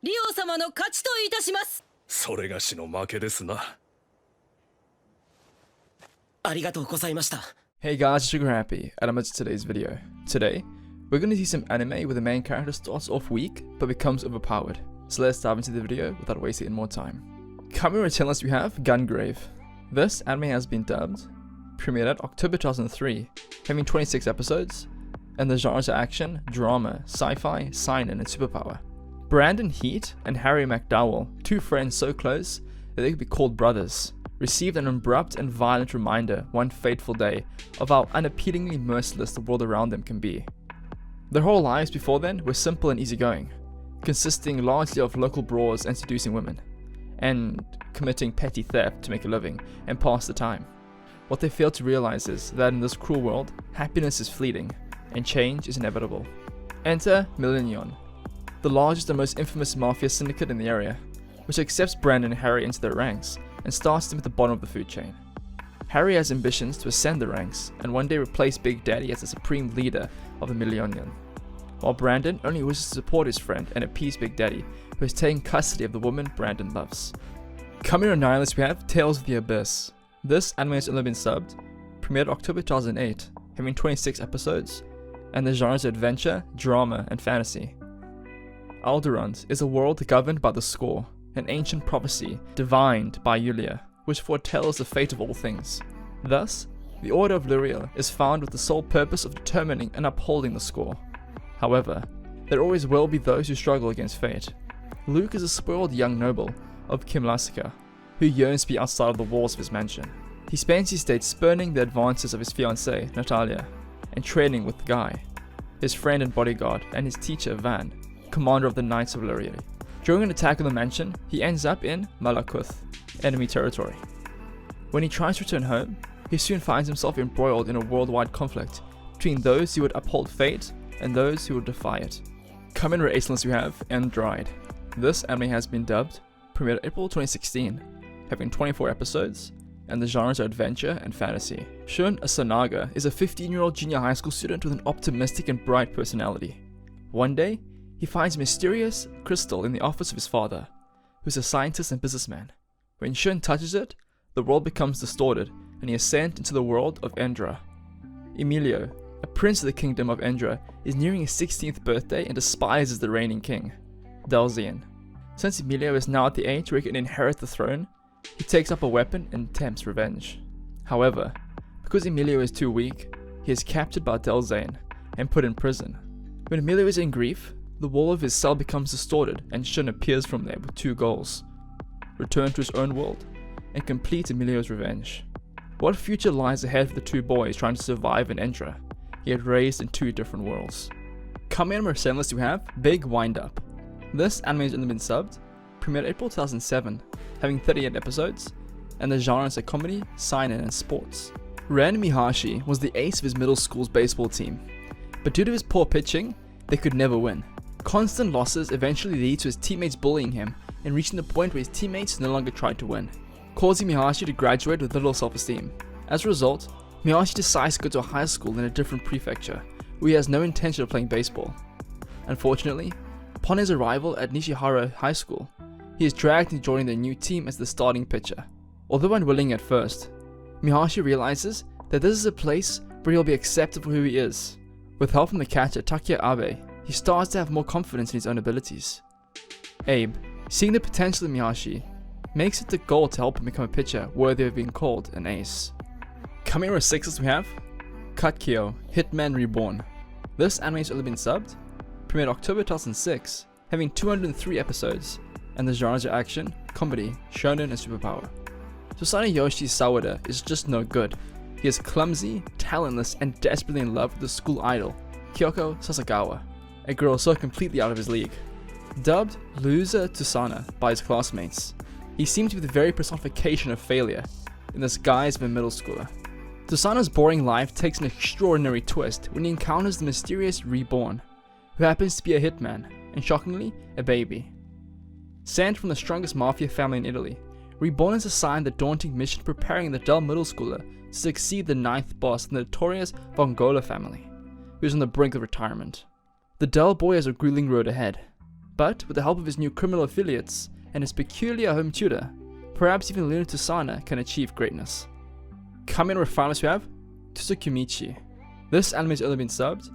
リオ様の勝ちといたします。それがしの負けですな。ありがとうございました。Hey guys, Sugar Happy, and I'm into today's video. Today, we're gonna see some anime where the main character starts off weak, but becomes overpowered. So let's dive into the video without wasting any more time. Coming on our channel list we have Gungrave. This anime has been dubbed, premiered at October 2003, having 26 episodes, and the genres are action, drama, sci-fi, seinen, and superpower. Brandon Heat and Harry McDowell, two friends so close that they could be called brothers, received an abrupt and violent reminder one fateful day of how unappealingly merciless the world around them can be. Their whole lives before then were simple and easygoing, consisting largely of local brawls and seducing women, and committing petty theft to make a living and pass the time. What they fail to realize is that in this cruel world, happiness is fleeting, and change is inevitable. Enter Millennium, the largest and most infamous mafia syndicate in the area, which accepts Brandon and Harry into their ranks and starts them at the bottom of the food chain. Harry has ambitions to ascend the ranks and one day replace Big Daddy as the supreme leader of the Millennium, while Brandon only wishes to support his friend and appease Big Daddy, who has taken custody of the woman Brandon loves. Coming on our list we have Tales of the Abyss. This anime has only been subbed, premiered October 2008, having 26 episodes, and the genres are adventure, drama, and fantasy. Alderaan is a world governed by the Score, an ancient prophecy divined by Yulia, which foretells the fate of all things. Thus, the Order of Luriel is found with the sole purpose of determining and upholding the Score. However, there always will be those who struggle against fate. Luke is a spoiled young noble of Kimlasika, who yearns to be outside of the walls of his mansion. He spends his days spurning the advances of his fiancée, Natalia, and training with Guy, his friend and bodyguard, and his teacher, Van, commander of the Knights of Luriel. During an attack on the mansion, he ends up in Malakuth, enemy territory. When he tries to return home, he soon finds himself embroiled in a worldwide conflict between those who would uphold fate and those who would defy it. Coming to our ace list we have Endride. This anime has been dubbed, premiered April 2016, having 24 episodes, and the genres are adventure and fantasy. Shun Asanaga is a 15-year-old junior high school student with an optimistic and bright personality. One day, he finds a mysterious crystal in the office of his father, who's a scientist and businessman. When Shun touches it, the world becomes distorted, and he is sent into the world of Endra. Emilio, a prince of the kingdom of Endra, is nearing his 16th birthday and despises the reigning king, Delzian. Since Emilio is now at the age where he can inherit the throne, he takes up a weapon and attempts revenge. However, because Emilio is too weak, he is captured by Delzian and put in prison. When Emilio is in grief, the wall of his cell becomes distorted and Shun appears from there with two goals: return to his own world and complete Emilio's revenge. What future lies ahead for the two boys trying to survive in Endra, yet raised in two different worlds? Coming on our second list we have Big Wind Up. This anime has only been subbed, premiered April 2007, having 38 episodes, and the genres are comedy, seinen, and sports. Ren Mihashi was the ace of his middle school's baseball team, but due to his poor pitching, they could never win. Constant losses eventually lead to his teammates bullying him and reaching the point where his teammates no longer tried to win, causing Mihashi to graduate with little self-esteem. As a result, Mihashi decides to go to a high school in a different prefecture, where he has no intention of playing baseball. Unfortunately, upon his arrival at Nishihara High School, he is dragged into joining their new team as the starting pitcher. Although unwilling at first, Mihashi realizes that this is a place where he'll be accepted for who he is. With help from the catcher Takia Abe, he starts to have more confidence in his own abilities. Abe, seeing the potential in Mihashi, makes it the goal to help him become a pitcher worthy of being called an ace. Coming to our sixth we have Katkyo, Hitman Reborn. This anime has only been subbed, premiered October 2006, having 203 episodes, and the genres are action, comedy, shonen, and superpower. Susanyoshi Sawada is just no good. He is clumsy, talentless, and desperately in love with the school idol, Kyoko Sasagawa, a girl so completely out of his league. Dubbed Loser Tusana by his classmates, he seems to be the very personification of failure, in the guise of a middle schooler. Tusana's boring life takes an extraordinary twist when he encounters the mysterious Reborn, who happens to be a hitman, and shockingly, a baby. Sent from the strongest mafia family in Italy, Reborn is assigned the daunting mission of preparing the dull middle schooler to succeed the ninth boss in the notorious Vongola family, who is on the brink of retirement. The dull boy has a grueling road ahead. But with the help of his new criminal affiliates and his peculiar home tutor, perhaps even Luna Tusana can achieve greatness. Coming in finalists we have Tsukimichi. This anime has only been subbed,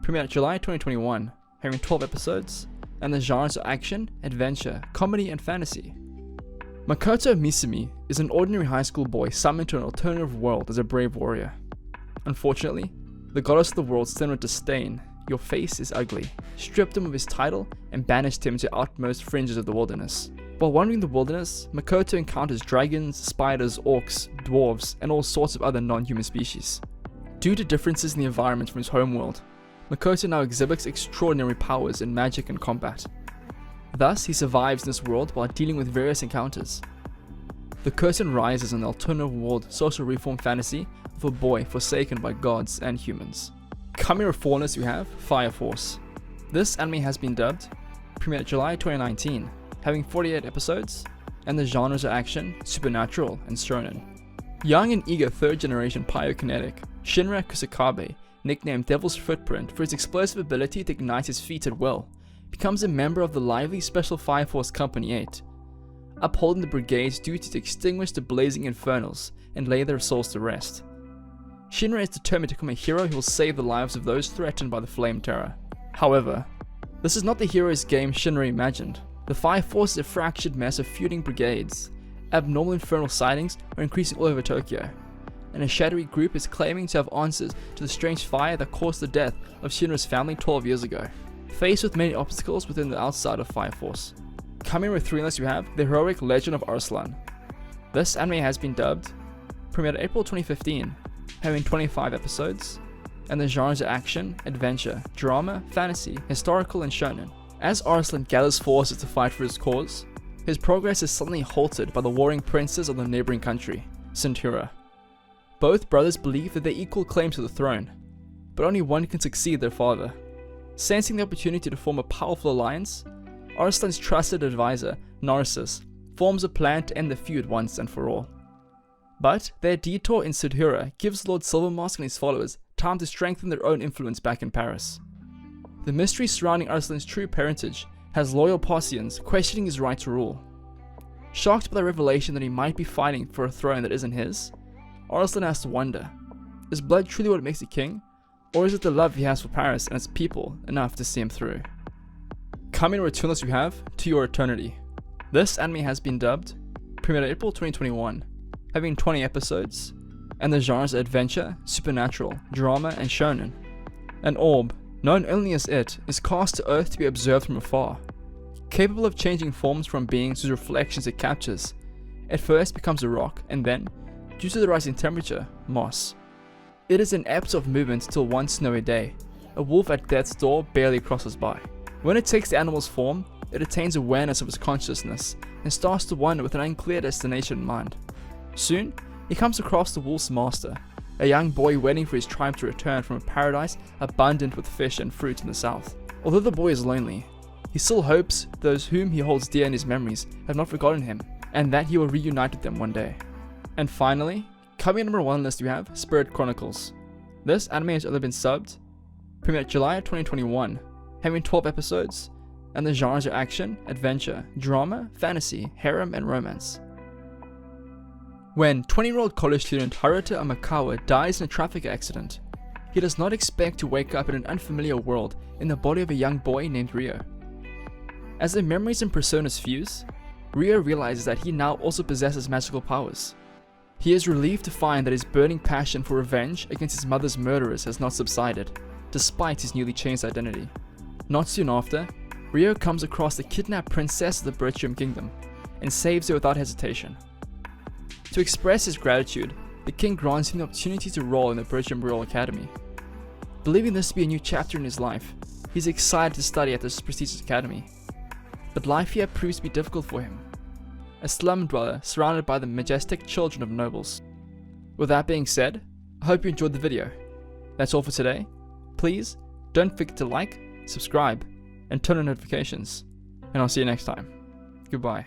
premiered July 2021, having 12 episodes, and the genres are action, adventure, comedy, and fantasy. Makoto Misumi is an ordinary high school boy summoned to an alternative world as a brave warrior. Unfortunately, the goddess of the world sent him with disdain, "Your face is ugly," stripped him of his title, and banished him to the outmost fringes of the wilderness. While wandering the wilderness, Makoto encounters dragons, spiders, orcs, dwarves, and all sorts of other non-human species. Due to differences in the environment from his homeworld, Makoto now exhibits extraordinary powers in magic and combat. Thus, he survives in this world while dealing with various encounters. The curtain rises on the alternative world social reform fantasy of a boy forsaken by gods and humans. Coming reform list we have Fire Force. This anime has been dubbed, premiered July 2019, having 48 episodes, and the genres are action, supernatural, and shonen. Young and eager third-generation pyrokinetic Shinra Kusakabe, nicknamed Devil's Footprint for his explosive ability to ignite his feet at will, becomes a member of the lively Special Fire Force Company 8, upholding the brigade's duty to extinguish the blazing infernals and lay their souls to rest. Shinra is determined to become a hero who will save the lives of those threatened by the Flame Terror. However, this is not the hero's game Shinra imagined. The Fire Force is a fractured mess of feuding brigades, abnormal infernal sightings are increasing all over Tokyo, and a shadowy group is claiming to have answers to the strange fire that caused the death of Shinra's family 12 years ago. Faced with many obstacles within the outside of Fire Force. Coming with 3 lists we have The Heroic Legend of Arslan. This anime has been dubbed, premiered April 2015, having 25 episodes, and the genres are action, adventure, drama, fantasy, historical, and shonen. As Arslan gathers forces to fight for his cause, his progress is suddenly halted by the warring princes of the neighboring country, Centura. Both brothers believe that they equal claim to the throne, but only one can succeed their father. Sensing the opportunity to form a powerful alliance, Arslan's trusted advisor, Narcissus, forms a plan to end the feud once and for all. But their detour in Sudhura gives Lord Silvermask and his followers time to strengthen their own influence back in Paris. The mystery surrounding Arslan's true parentage has loyal Parthians questioning his right to rule. Shocked by the revelation that he might be fighting for a throne that isn't his, Arslan has to wonder, is blood truly what makes a king? Or is it the love he has for Paris and its people enough to see him through? Coming return list we have To Your Eternity. This anime has been dubbed, premiered April 2021, having 20 episodes, and the genres are adventure, supernatural, drama, and shonen. An orb, known only as It, is cast to Earth to be observed from afar. Capable of changing forms from beings whose reflections it captures, it first becomes a rock and then, due to the rising temperature, moss. It is inept of movement till one snowy day. A wolf at death's door barely crosses by. When it takes the animal's form, it attains awareness of its consciousness and starts to wander with an unclear destination in mind. Soon, he comes across the wolf's master, a young boy waiting for his tribe to return from a paradise abundant with fish and fruit in the south. Although the boy is lonely, he still hopes those whom he holds dear in his memories have not forgotten him, and that he will reunite with them one day. And finally, coming in number 1 list we have Spirit Chronicles. This anime has only been subbed, premiered July 2021, having 12 episodes, and the genres are action, adventure, drama, fantasy, harem, and romance. When 20-year-old college student Haruta Amakawa dies in a traffic accident, he does not expect to wake up in an unfamiliar world in the body of a young boy named Ryo. As their memories and personas fuse, Ryo realizes that he now also possesses magical powers. He is relieved to find that his burning passion for revenge against his mother's murderers has not subsided, despite his newly changed identity. Not soon after, Ryo comes across the kidnapped princess of the Bertram Kingdom, and saves her without hesitation. To express his gratitude, the king grants him the opportunity to enroll in the Bertram Royal Academy. Believing this to be a new chapter in his life, he's excited to study at this prestigious academy. But life here proves to be difficult for him, a slum dweller surrounded by the majestic children of nobles. With that being said, I hope you enjoyed the video. That's all for today. Please don't forget to like, subscribe, and turn on notifications. And I'll see you next time. Goodbye.